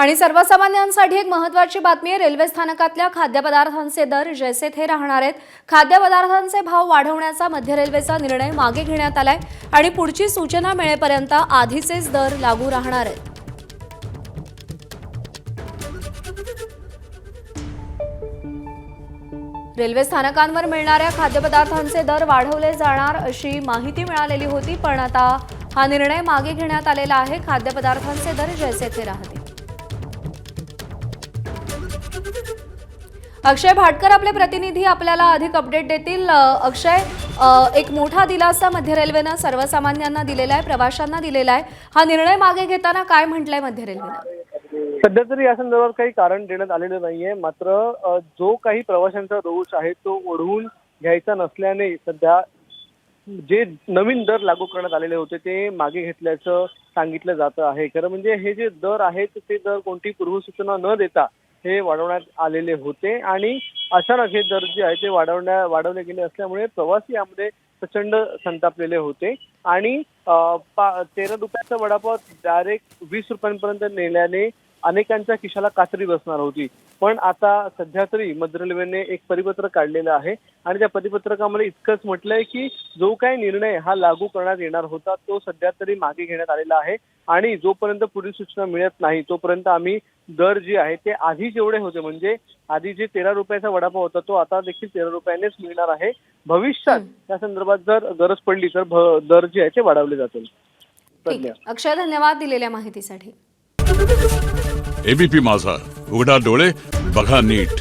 आणि सर्वसामान्यांसाठी एक महत्त्वाची बातमी आहे। रेल्वे स्थानकातल्या खाद्यपदार्थांचे दर जैसे थे राहणार आहेत। खाद्यपदार्थांचे भाव वाढवण्याचा मध्य रेल्वेचा निर्णय मागे घेण्यात आलाय आणि पुढची सूचना मिळेपर्यंत आधीचेच दर लागू राहणार आहेत। रेल्वे स्थानकांवर मिळणाऱ्या खाद्यपदार्थांचे दर वाढवले जाणार अशी माहिती मिळालेली होती, पण आता हा निर्णय मागे घेण्यात आलेला आहे। खाद्यपदार्थांचे दर जैसे थे राहतील। अक्षय भाटकर आपले प्रतिनिधी आपल्याला अधिक अपडेट देतील। अक्षय, एक मोठा दिलासा मध्य रेल्वेने सर्वसामान्यांना दिलेला आहे, प्रवाशांना दिलेला आहे। हा निर्णय मागे घेताना काय म्हटलंय मध्य रेल्वेने? सध्या तरी या संदर्भात काही कारण देण्यात आलेलं नाहीये। मात्र जो काही प्रवाशांचा रोष आहे तो ओढवून घ्यायचा नसल्याने सध्या जे नवीन दर लागू करण्यात आलेले होते ते मागे घेतल्याचं सांगितलं जातं आहे। खरं म्हणजे हे जे दर आहेत ते दर कोणती पूर्वसूचना न देता हे वाढवण्यात आलेले होते आणि अचानक हे दर जे आहे ते वाढवले गेले असल्यामुळे प्रवासी यामध्ये प्रचंड संतापलेले होते आणि 13 रुपयाचा वडापाव डायरेक्ट 20 रुपयांपर्यंत नेल्याने अनेकांच्या खिशाला कात्री बसणार होती। पण आता सध्या तरी मध्य रेल्वेने एक परिपत्रक काढलेलं आहे आणि त्या परिपत्रकामध्ये इतकंच म्हटलंय की जो काही निर्णय हा लागू करण्यात येणार होता तो सध्या तरी मागे घेण्यात आलेला आहे आणि जोपर्यंत पुढील सूचना मिळत नाही तोपर्यंत आम्ही दर जे आहे ते आधी जेवढे होते म्हणजे आधी जे 13 रुपयाचा वडापाव होता तो आता देखील 13 रुपयानेच मिळणार आहे। भविष्यात त्या संदर्भात जर गरज पडली तर दर जे आहे ते वाढवले जातील। अक्षय, धन्यवाद दिलेल्या माहितीसाठी। एबीपी माझा, उघडा डोळे बघा नीट।